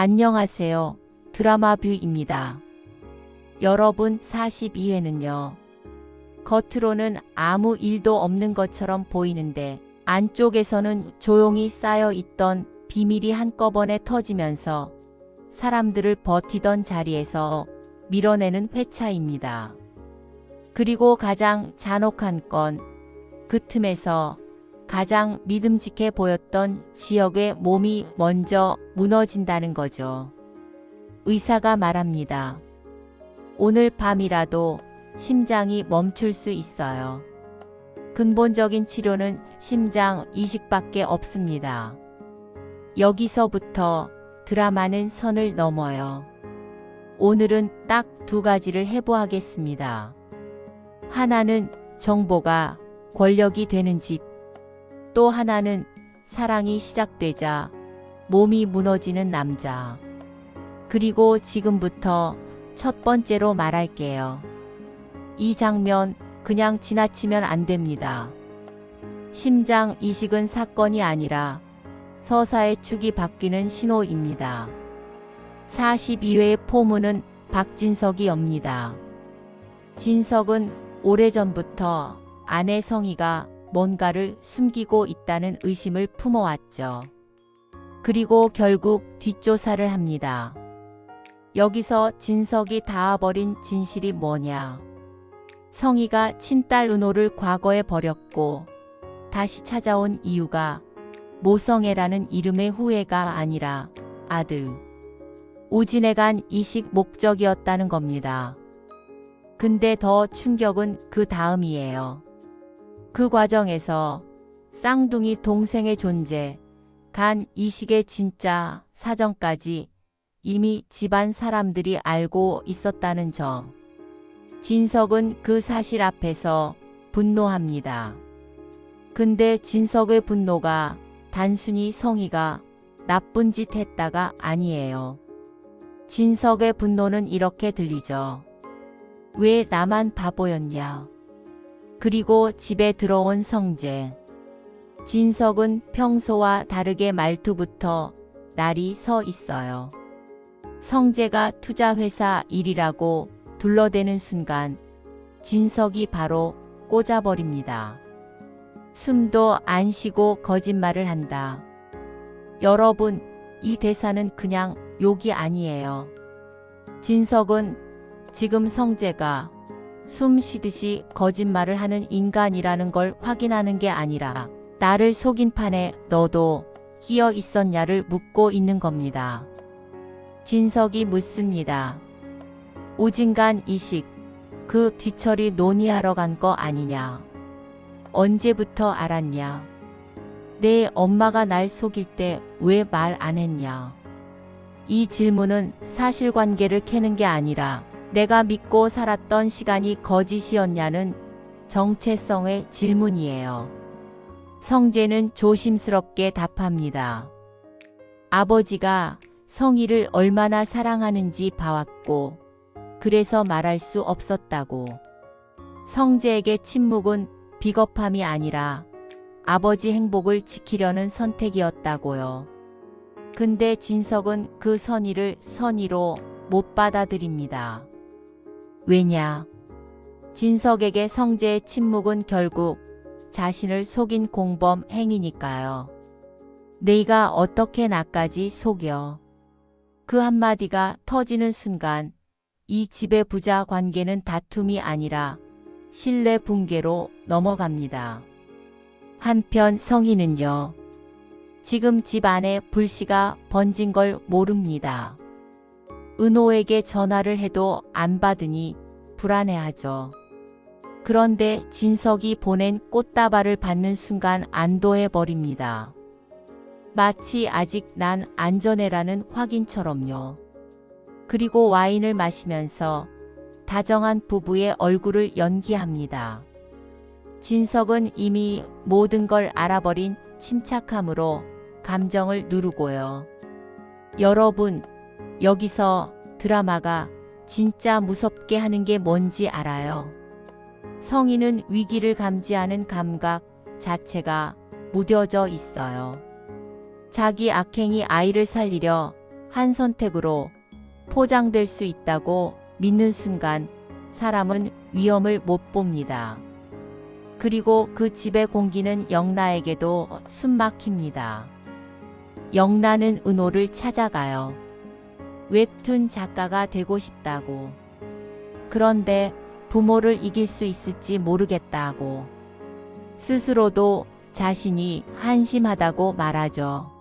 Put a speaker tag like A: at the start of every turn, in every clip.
A: 안녕하세요. 드라마뷰입니다. 여러분 42회는요. 겉으로는 아무 일도 없는 것처럼 보이는데 안쪽에서는 조용히 쌓여 있던 비밀이 한꺼번에 터지면서 사람들을 버티던 자리에서 밀어내는 회차입니다. 그리고 가장 잔혹한 건 그 틈에서 가장 믿음직해 보였던 지역의 몸이 먼저 무너진다는 거죠. 의사가 말합니다. 오늘 밤이라도 심장이 멈출 수 있어요. 근본적인 치료는 심장 이식밖에 없습니다. 여기서부터 드라마는 선을 넘어요. 오늘은 딱 두 가지를 해부하겠습니다. 하나는 정보가 권력이 되는 집, 또 하나는 사랑이 시작되자 몸이 무너지는 남자. 그리고 지금부터 첫 번째로 말할게요. 이 장면 그냥 지나치면 안 됩니다. 심장 이식은 사건이 아니라 서사의 축이 바뀌는 신호입니다. 42회의 포문은 박진석이 엽니다. 진석은 오래전부터 아내 성희가 뭔가를 숨기고 있다는 의심을 품어왔죠. 그리고 결국 뒷조사를 합니다. 여기서 진석이 닿아버린 진실이 뭐냐. 성희가 친딸 은호를 과거에 버렸고 다시 찾아온 이유가 모성애라는 이름의 후회가 아니라 아들 우진에 간 이식 목적이었다는 겁니다. 근데 더 충격은 그 다음이에요. 그 과정에서 쌍둥이 동생의 존재, 간 이식의 진짜 사정까지 이미 집안 사람들이 알고 있었다는 점. 진석은 그 사실 앞에서 분노합니다. 근데 진석의 분노가 단순히 성희가 나쁜 짓 했다가 아니에요. 진석의 분노는 이렇게 들리죠. 왜 나만 바보였냐. 그리고 집에 들어온 성재. 진석은 평소와 다르게 말투부터 날이 서 있어요. 성재가 투자회사 일이라고 둘러대는 순간 진석이 바로 꽂아버립니다. 숨도 안 쉬고 거짓말을 한다. 여러분, 이 대사는 그냥 욕이 아니에요. 진석은 지금 성재가 숨 쉬듯이 거짓말을 하는 인간이라는 걸 확인하는 게 아니라 나를 속인 판에 너도 끼어 있었냐를 묻고 있는 겁니다. 진석이 묻습니다. 우진간 이식, 그 뒤처리 논의하러 간 거 아니냐. 언제부터 알았냐. 내 엄마가 날 속일 때 왜 말 안 했냐. 이 질문은 사실관계를 캐는 게 아니라 내가 믿고 살았던 시간이 거짓이었냐는 정체성의 질문이에요. 성재는 조심스럽게 답합니다. 아버지가 성희를 얼마나 사랑하는지 봐왔고 그래서 말할 수 없었다고. 성재에게 침묵은 비겁함이 아니라 아버지 행복을 지키려는 선택이었다고요. 근데 진석은 그 선의를 선의로 못 받아들입니다. 왜냐? 진석에게 성재의 침묵은 결국 자신을 속인 공범 행위니까요. 내가 어떻게 나까지 속여. 그 한마디가 터지는 순간 이 집의 부자 관계는 다툼이 아니라 신뢰 붕괴로 넘어갑니다. 한편 성희는요. 지금 집 안에 불씨가 번진 걸 모릅니다. 은호에게 전화를 해도 안 받으니 불안해하죠. 그런데 진석이 보낸 꽃다발을 받는 순간 안도해버립니다. 마치 아직 난 안전해라는 확인처럼요. 그리고 와인을 마시면서 다정한 부부의 얼굴을 연기합니다. 진석은 이미 모든 걸 알아버린 침착함으로 감정을 누르고요. 여러분, 여기서 드라마가 진짜 무섭게 하는 게 뭔지 알아요? 성희는 위기를 감지하는 감각 자체가 무뎌져 있어요. 자기 악행이 아이를 살리려 한 선택으로 포장될 수 있다고 믿는 순간 사람은 위험을 못 봅니다. 그리고 그 집의 공기는 영나에게도 숨막힙니다. 영나는 은호를 찾아가요. 웹툰 작가가 되고 싶다고. 그런데 부모를 이길 수 있을지 모르겠다고. 스스로도 자신이 한심하다고 말하죠.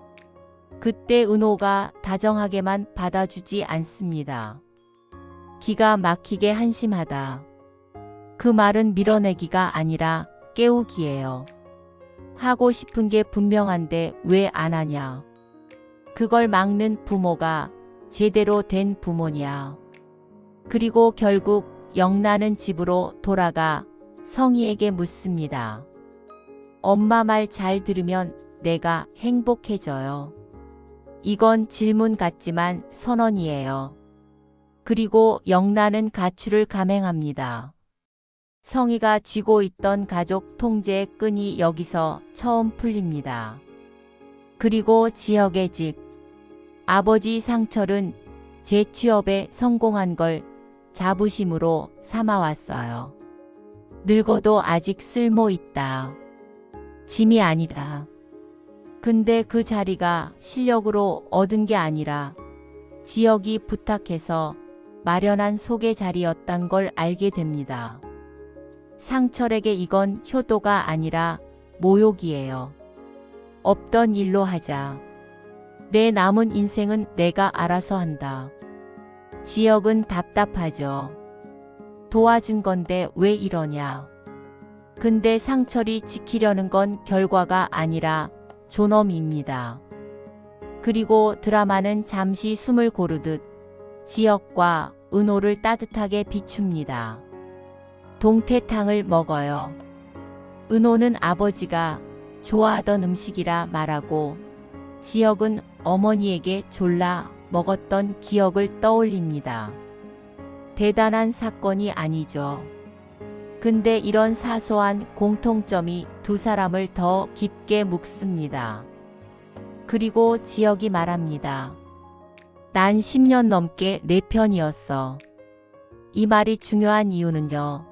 A: 그때 은호가 다정하게만 받아주지 않습니다. 기가 막히게 한심하다. 그 말은 밀어내기가 아니라 깨우기예요. 하고 싶은 게 분명한데 왜 안 하냐. 그걸 막는 부모가 제대로 된 부모냐. 그리고 결국 영나는 집으로 돌아가 성희에게 묻습니다. 엄마 말 잘 들으면 내가 행복해져요. 이건 질문 같지만 선언이에요. 그리고 영나는 가출을 감행합니다. 성희가 쥐고 있던 가족 통제의 끈이 여기서 처음 풀립니다. 그리고 지혁의 집. 아버지 상철은 재취업에 성공한 걸 자부심으로 삼아왔어요. 늙어도 아직 쓸모 있다. 짐이 아니다. 근데 그 자리가 실력으로 얻은 게 아니라 지혁이 부탁해서 마련한 소개 자리였단 걸 알게 됩니다. 상철에게 이건 효도가 아니라 모욕이에요. 없던 일로 하자. 내 남은 인생은 내가 알아서 한다. 지혁은 답답하죠. 도와준 건데 왜 이러냐. 근데 상철이 지키려는 건 결과가 아니라 존엄입니다. 그리고 드라마는 잠시 숨을 고르듯 지혁과 은호를 따뜻하게 비춥니다. 동태탕을 먹어요. 은호는 아버지가 좋아하던 음식이라 말하고 지혁은 어머니에게 졸라 먹었던 기억을 떠올립니다. 대단한 사건이 아니죠. 근데 이런 사소한 공통점이 두 사람을 더 깊게 묶습니다. 그리고 지혁이 말합니다. 난 10년 넘게 내 편이었어. 이 말이 중요한 이유는요.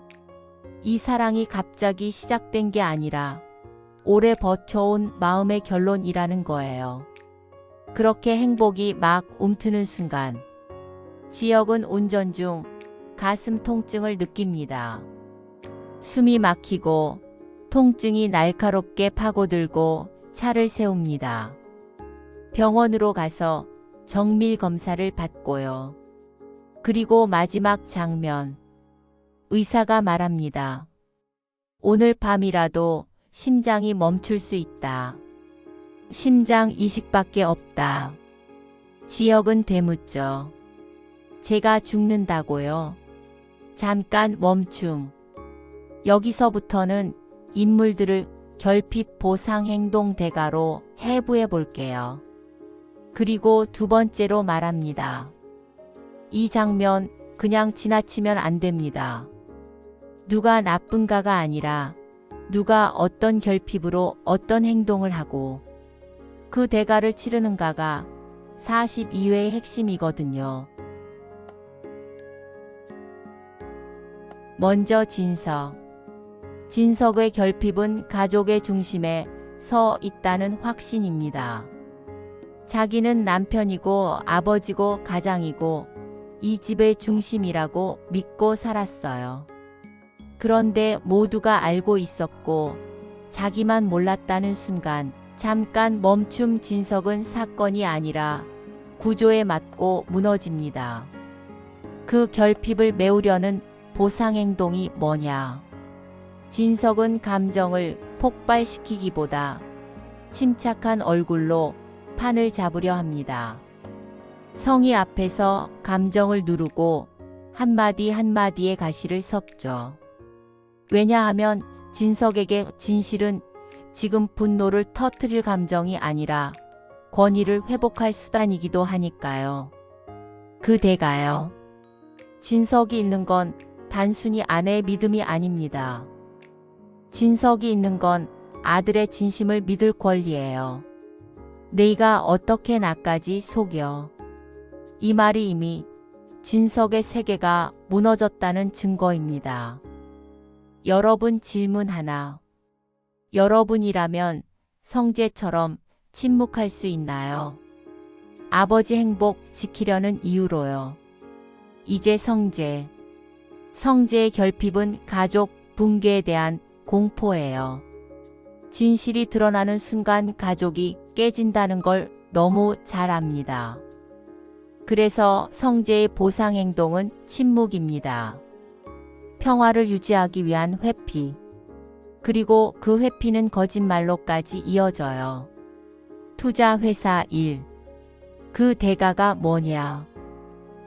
A: 이 사랑이 갑자기 시작된 게 아니라 오래 버텨온 마음의 결론이라는 거예요. 그렇게 행복이 막 움트는 순간 지혁은 운전 중 가슴 통증을 느낍니다. 숨이 막히고 통증이 날카롭게 파고들고 차를 세웁니다. 병원으로 가서 정밀 검사를 받고요. 그리고 마지막 장면. 의사가 말합니다. 오늘 밤이라도 심장이 멈출 수 있다. 심장 이식밖에 없다. 지혁은 되묻죠. 제가 죽는다고요. 잠깐 멈춤. 여기서부터는 인물들을 결핍 보상 행동 대가로 해부해 볼게요. 그리고 두 번째로 말합니다. 이 장면 그냥 지나치면 안 됩니다. 누가 나쁜가가 아니라 누가 어떤 결핍으로 어떤 행동을 하고 그 대가를 치르는가가 42회의 핵심이거든요. 먼저 진석. 진석의 결핍은 가족의 중심에 서 있다는 확신입니다. 자기는 남편이고 아버지고 가장이고 이 집의 중심이라고 믿고 살았어요. 그런데 모두가 알고 있었고 자기만 몰랐다는 순간 잠깐 멈춤. 진석은 사건이 아니라 구조에 맞고 무너집니다. 그 결핍을 메우려는 보상행동이 뭐냐. 진석은 감정을 폭발시키기보다 침착한 얼굴로 판을 잡으려 합니다. 성희 앞에서 감정을 누르고 한마디 한마디의 가시를 섞죠. 왜냐하면 진석에게 진실은 지금 분노를 터뜨릴 감정이 아니라 권위를 회복할 수단이기도 하니까요. 그 대가요. 진석이 있는 건 단순히 아내의 믿음이 아닙니다. 진석이 있는 건 아들의 진심을 믿을 권리예요. 네가 어떻게 나까지 속여. 이 말이 이미 진석의 세계가 무너졌다는 증거입니다. 여러분 질문 하나. 여러분이라면 성재처럼 침묵할 수 있나요? 아버지 행복 지키려는 이유로요. 이제 성재의 결핍은 가족 붕괴에 대한 공포예요. 진실이 드러나는 순간 가족이 깨진다는 걸 너무 잘 압니다. 그래서 성재의 보상 행동은 침묵입니다. 평화를 유지하기 위한 회피. 그리고 그 회피는 거짓말로까지 이어져요. 투자 회사 일. 그 대가가 뭐냐?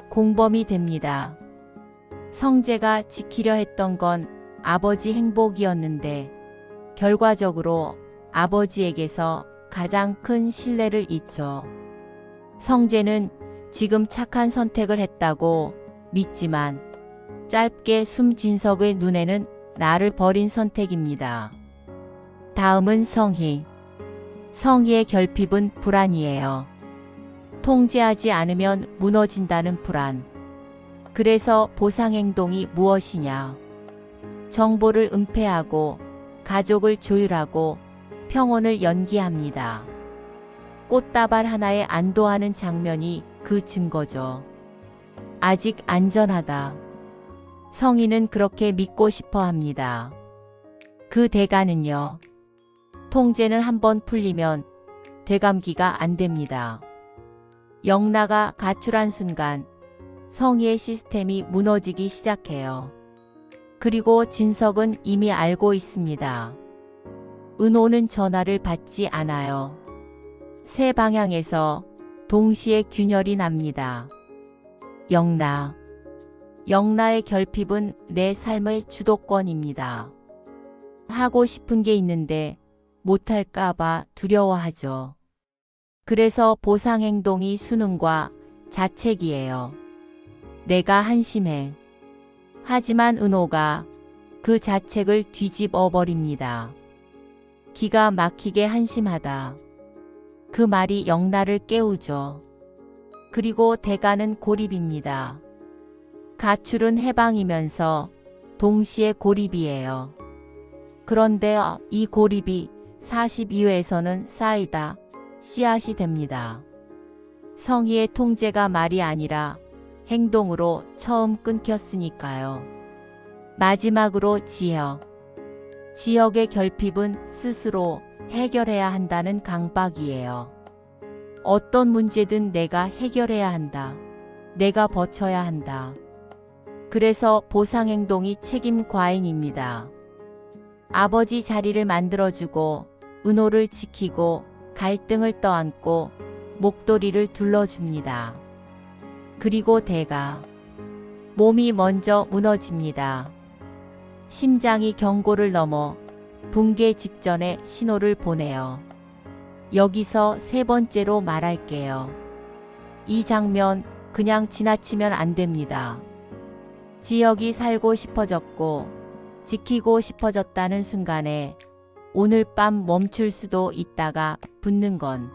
A: 공범이 됩니다. 성재가 지키려 했던 건 아버지 행복이었는데 결과적으로 아버지에게서 가장 큰 신뢰를 잊죠. 성재는 지금 착한 선택을 했다고 믿지만 짧게 숨 진석의 눈에는 나를 버린 선택입니다. 다음은 성희. 성희의 결핍은 불안이에요. 통제하지 않으면 무너진다는 불안. 그래서 보상 행동이 무엇이냐? 정보를 은폐하고 가족을 조율하고 평온을 연기합니다. 꽃다발 하나에 안도하는 장면이 그 증거죠. 아직 안전하다. 성희는 그렇게 믿고 싶어 합니다. 그 대가는요. 통제는 한번 풀리면 되감기가 안 됩니다. 영라가 가출한 순간 성희의 시스템이 무너지기 시작해요. 그리고 진석은 이미 알고 있습니다. 은호는 전화를 받지 않아요. 세 방향에서 동시에 균열이 납니다. 영라의 결핍은 내 삶의 주도권입니다. 하고 싶은 게 있는데 못할까봐 두려워하죠. 그래서 보상 행동이 수능과 자책이에요. 내가 한심해. 하지만 은호가 그 자책을 뒤집어 버립니다. 기가 막히게 한심하다. 그 말이 영라를 깨우죠. 그리고 대가는 고립입니다. 가출은 해방이면서 동시에 고립이에요. 그런데 이 고립이 42회에서는 쌓이다 씨앗이 됩니다. 성희의 통제가 말이 아니라 행동으로 처음 끊겼으니까요. 마지막으로 지역의 결핍은 스스로 해결해야 한다는 강박이에요. 어떤 문제든 내가 해결해야 한다. 내가 버텨야 한다. 그래서 보상 행동이 책임 과잉입니다. 아버지 자리를 만들어주고 은호를 지키고 갈등을 떠안고 목도리를 둘러줍니다. 그리고 대가. 몸이 먼저 무너집니다. 심장이 경고를 넘어 붕괴 직전에 신호를 보내요. 여기서 세 번째로 말할게요. 이 장면 그냥 지나치면 안 됩니다. 지역이 살고 싶어졌고 지키고 싶어졌다는 순간에 오늘 밤 멈출 수도 있다가 붙는 건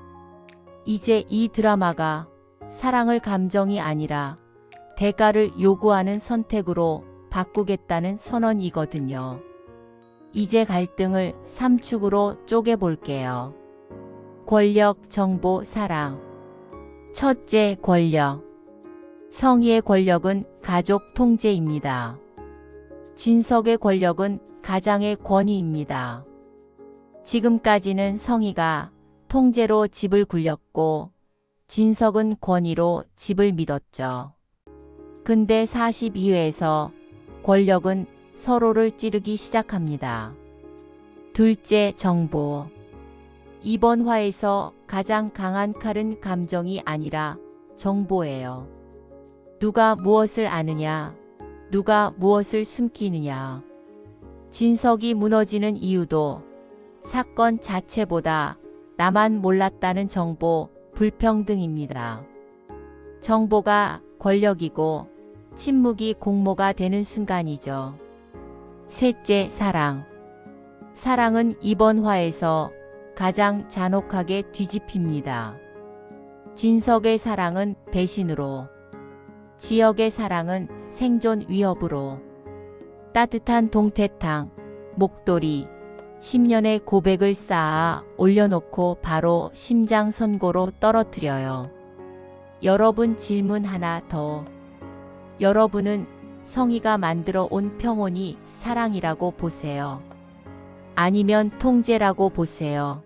A: 이제 이 드라마가 사랑을 감정이 아니라 대가를 요구하는 선택으로 바꾸겠다는 선언이거든요. 이제 갈등을 3축으로 쪼개볼게요. 권력, 정보, 사랑. 첫째, 권력. 성희의 권력은 가족 통제입니다. 진석의 권력은 가장의 권위입니다. 지금까지는 성희가 통제로 집을 굴렸고 진석은 권위로 집을 믿었죠. 근데 42회에서 권력은 서로를 찌르기 시작합니다. 둘째, 정보. 이번 화에서 가장 강한 칼은 감정이 아니라 정보예요. 누가 무엇을 아느냐, 누가 무엇을 숨기느냐. 진석이 무너지는 이유도 사건 자체보다 나만 몰랐다는 정보 불평등입니다. 정보가 권력이고 침묵이 공모가 되는 순간이죠. 셋째, 사랑. 사랑은 이번 화에서 가장 잔혹하게 뒤집힙니다. 진석의 사랑은 배신으로. 지역의 사랑은 생존 위협으로. 따뜻한 동태탕, 목도리, 10년의 고백을 쌓아 올려놓고 바로 심장 선고로 떨어뜨려요. 여러분 질문 하나 더. 여러분은 성희가 만들어 온 평온이 사랑이라고 보세요? 아니면 통제라고 보세요?